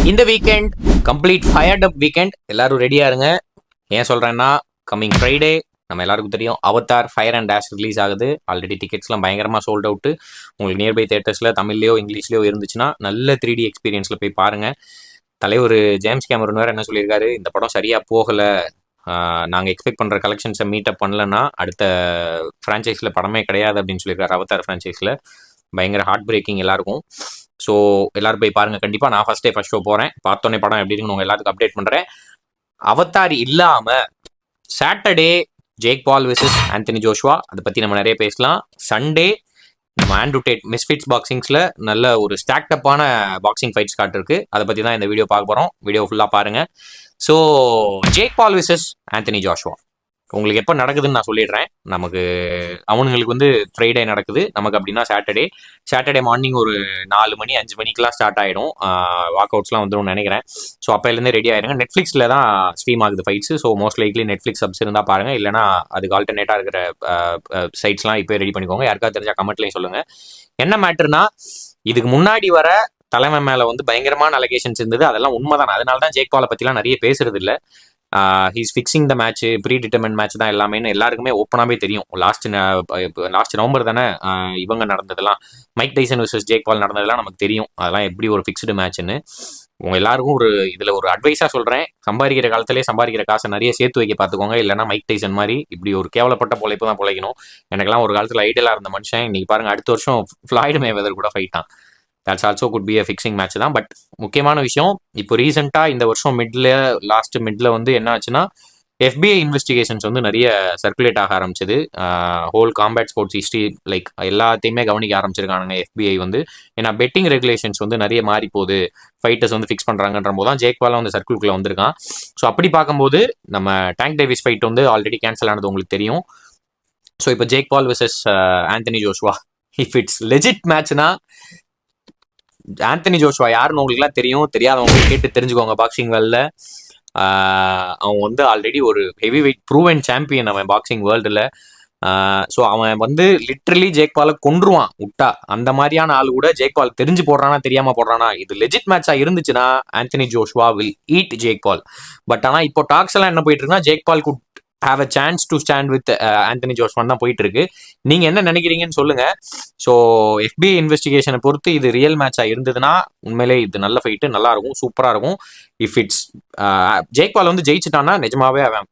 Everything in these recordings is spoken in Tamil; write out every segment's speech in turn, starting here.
இந்த வீக்கெண்ட் கம்ப்ளீட் ஃபயர்ட் அப் வீக்கெண்ட். எல்லாரும் ரெடியா இருங்க. ஏன் சொல்றேன்னா, கம்மிங் ஃப்ரைடே நம்ம எல்லாருக்கும் தெரியும் Avatar fire and dash release ஆகுது. ஆல்ரெடி டிக்கெட்ஸ்லாம் பயங்கரமாக சோல்ட் அவுட்டு. உங்களுக்கு நியர்பை தேட்டர்ஸில் தமிழ்லையோ இங்கிலீஷ்லையோ இருந்துச்சுன்னா நல்ல 3D எக்ஸ்பீரியன்ஸில் போய் பாருங்க. தலைவர் ஜேம்ஸ் கேமரன் வேறு என்ன சொல்லியிருக்காரு, இந்த படம் சரியாக போகலை, நாங்கள் எக்ஸ்பெக்ட் பண்ணுற கலெக்ஷன்ஸை மீட்டப் பண்ணலன்னா அடுத்த ஃப்ரான்ச்சைஸில் படமே கிடையாது அப்படின்னு சொல்லியிருக்காரு. அவதார் ஃப்ரான்ச்சைஸில் பயங்கர ஹார்ட் பிரேக்கிங் எல்லாருக்கும். ஸோ எல்லாரும் போய் பாருங்கள். கண்டிப்பாக நான் ஃபர்ஸ்ட் ஷோ போகிறேன். பார்த்தோன்னே படம் எப்படி இருக்குன்னு உங்கள் எல்லாத்துக்கும் அப்டேட் பண்ணுறேன். அவதார் இல்லாமல் Saturday Jake Paul versus Anthony Joshua, அதை பற்றி நம்ம நிறைய பேசலாம். சண்டே நம்ம ஆண்ட்ரூ டேட் மிஸ்ஃபிட்ஸ் பாக்ஸிங்ஸில் நல்ல ஒரு ஸ்டாக்டப்பான பாக்ஸிங் ஃபைட்ஸ் காட்டிருக்கு. அதை பற்றி தான் இந்த வீடியோ பார்க்க போகிறோம். வீடியோ ஃபுல்லாக பாருங்கள். So Jake Paul versus Anthony Joshua உங்களுக்கு எப்போ நடக்குதுன்னு நான் சொல்லிடுறேன். நமக்கு அவனுங்களுக்கு வந்து ஃப்ரைடே நடக்குது, நமக்கு அப்படின்னா சாட்டர்டே மார்னிங் ஒரு 4 மணி 5 மணிக்கெலாம் ஸ்டார்ட் ஆகிடும். வாக் அவுட்ஸ்லாம் வந்துடும் நினைக்கிறேன். ஸோ அப்போலேருந்தே ரெடி ஆயிருங்க. நெட்ஃப்ளிக்ஸில் தான் ஸ்ட்ரீம் ஆகுது fights. So most likely Netflix subs இருந்தால் பாருங்கள், இல்லைனா அதுக்கு ஆல்டர்னேட்டாக இருக்கிற சைட்ஸ்லாம் இப்போ ரெடி பண்ணிக்கோங்க. யாருக்காவது தெரிஞ்சால் கமெண்ட்லையும் சொல்லுங்கள். என்ன மேட்டர்னா, இதுக்கு முன்னாடி வர தலைமை மேலே வந்து பயங்கரமான அலிகேஷன்ஸ் இருந்தது. அதெல்லாம் உண்மைதான். அதனால தான் ஜேக் பாலை பற்றிலாம் நிறைய பேசுறது இல்லை. He's fixing the match, predetermined match தான் எல்லாமே எல்லாருக்குமே ஓப்பனாகவே தெரியும். லாஸ்ட் நவம்பர் தானே இவங்க நடந்ததெல்லாம், Mike Tyson versus Jake Paul நடந்ததெல்லாம் நமக்கு தெரியும். அதெல்லாம் எப்படி ஒரு ஃபிக்ஸ்டு மேட்ச்னு உங்கள் எல்லாருக்கும் இதில் ஒரு அட்வைஸாக சொல்கிறேன். சம்பாதிக்கிற காலத்திலே சம்பாதிக்கிற காசை நிறைய சேர்த்து வைக்க பார்த்துக்கோங்க. இல்லைனா மைக் டைசன் மாதிரி இப்படி ஒரு கேவலப்பட்ட பொழைப்பு தான் பொழைக்கணும். எனக்கெல்லாம் ஒரு காலத்தில் ஐடியலாக இருந்த மனுஷன் இன்னைக்கு பாருங்கள், அடுத்த வருஷம் ஃப்ளாய்டு மேவெதர் கூட ஃபைட்டான். That's also could be a fixing match தான். பட் முக்கியமான விஷயம், இப்போ ரீசெண்டாக இந்த வருஷம் லாஸ்ட் மிட்ல வந்து என்ன ஆச்சுன்னா, FBI இன்வெஸ்டிகேஷன்ஸ் வந்து நிறைய சர்க்குலேட் ஆக ஆரம்பிச்சது. Whole combat sports history like எல்லாத்தையுமே கவனிக்க ஆரம்பிச்சிருக்கானுங்க FBI வந்து. ஏன்னா பெட்டிங் ரெகுலேஷன்ஸ் வந்து நிறைய மாறி போகுது, ஃபைட்டர்ஸ் வந்து ஃபிக்ஸ் பண்ணுறாங்கன்ற போது தான் ஜேக் பாலும் அந்த சர்க்கிள்குள்ளே வந்திருக்கான். ஸோ அப்படி பார்க்கும்போது நம்ம டேங்க் டேவிஸ் ஃபைட் வந்து ஆல்ரெடி கேன்சல் ஆனது உங்களுக்கு தெரியும். ஸோ இப்போ Jake Paul versus Anthony Joshua, if it's legit மேட்ச்னா, ஆந்தனி ஜோஷ்வா யாருன்னு உங்களுக்குலாம் தெரியும். தெரியாதவங்க கேட்டு தெரிஞ்சுக்கோங்க. பாக்ஸிங் வேர்ல்டில் அவன் வந்து ஆல்ரெடி ஒரு ஹெவி வெயிட் ப்ரூவன் சாம்பியன் அவன் பாக்ஸிங் வேர்ல்டில். ஸோ அவன் வந்து லிட்ரலி ஜேக் பாலை கொன்றுவான் விட்டா. அந்த மாதிரியான ஆள் கூட ஜேக் பால் தெரிஞ்சு போடுறானா தெரியாமல் போடுறானா, இது லெஜிட் மேட்சாக இருந்துச்சுன்னா Anthony Joshua will eat Jake Paul. But ஆனால் இப்போ டாக்ஸ் எல்லாம் என்ன போயிட்டு இருக்குன்னா, Jake Paul could have a chance to stand with Anthony ஜோஷ்வான் தான் போயிட்டு இருக்கு. நீங்க என்ன நினைக்கிறீங்கன்னு சொல்லுங்க. ஸோ FBI இன்வெஸ்டிகேஷனை பொறுத்து இது ரியல் மேட்சா இருந்ததுன்னா உண்மையிலே இது நல்ல ஃபைட்டு, நல்லா இருக்கும், சூப்பரா இருக்கும். இஃப் இட்ஸ் ஜேக் பால் வந்து ஜெயிச்சுட்டான்னா நிஜமாவே அவன்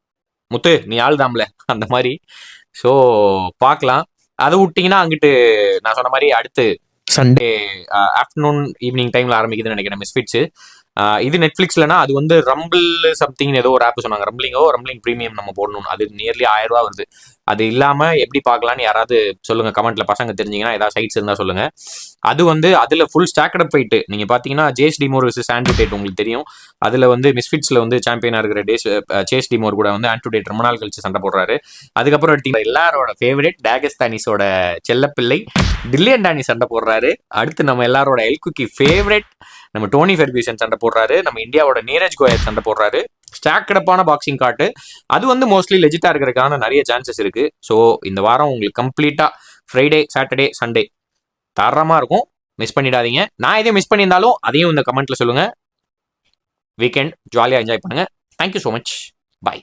முத்து நீ ஆள் தாம்ல அந்த மாதிரி. ஸோ பார்க்கலாம். அதை விட்டீங்கன்னா அங்கிட்டு நான் சொன்ன மாதிரி அடுத்து சண்டே ஆஃப்டர்நூன் ஈவினிங் டைம்ல ஆரம்பிக்குதுன்னு நினைக்கிறேன் மிஸ்ஃபிட்ஸ். இது நெட்ஃப்ளிக்ஸ்லனா அது வந்து ரம்பிள் சம்திங் ஏதோ ஒரு ஆப் சொன்னாங்க, ரம்பிளிங் ப்ரீமியம் நம்ம போடணும். அது நியர்லி 1000 ரூபா வருது. அது இல்லாம எப்படி பார்க்கலான்னு யாராவது சொல்லுங்க கமெண்ட்ல. பசங்க தெரிஞ்சிங்கன்னா ஏதாவது சைட்ஸ் இருந்தா சொல்லுங்க. அது வந்து அதுல ஃபுல் ஸ்டாக்கட் ஃபைட்டு. நீங்க பாத்தீங்கன்னா Chase DeMoor versus Andrew Tate உங்களுக்கு தெரியும். அதுல வந்து மிஸ்ஃபிட்ஸ்ல வந்து சாம்பியனா இருக்கிற சேஸ் டிமோர் கூட வந்து ஆண்ட்ரூ டேட் ரொம்ப நாள் கழிச்சு சண்டை போடுறாரு. அதுக்கப்புறம் எடுத்தீங்கன்னா எல்லாரோட ஃபேவரட் டாகஸ்தானிஸோட செல்லப்பிள்ளை டில்லியன் டானி சண்டை போடுறாரு. அடுத்து நம்ம எல்லாரோட எல்குக்கி ஃபேவரட் நம்ம டோனி ஃபெர்குசன் சண்டை போடுறாரு. நம்ம இந்தியாவோட நீரஜ் கோயல் சண்டை போடுறாரு. ஸ்டாக்கடப்பான பாக்ஸிங் காட்டு. அது வந்து மோஸ்ட்லி லெஜிட்டா இருக்கிறதுக்கான நிறைய சான்சஸ் இருக்கு. ஸோ இந்த வாரம் உங்களுக்கு கம்ப்ளீட்டா ஃப்ரைடே சாட்டர்டே சண்டே தரமா இருக்கும். மிஸ் பண்ணிடாதீங்க. நான் எதையும் மிஸ் பண்ணியிருந்தாலும் அதையும் இந்த கமெண்ட்ல சொல்லுங்க. வீக்கெண்ட் ஜாலியாக என்ஜாய் பண்ணுங்க. Thank you so much. பாய்.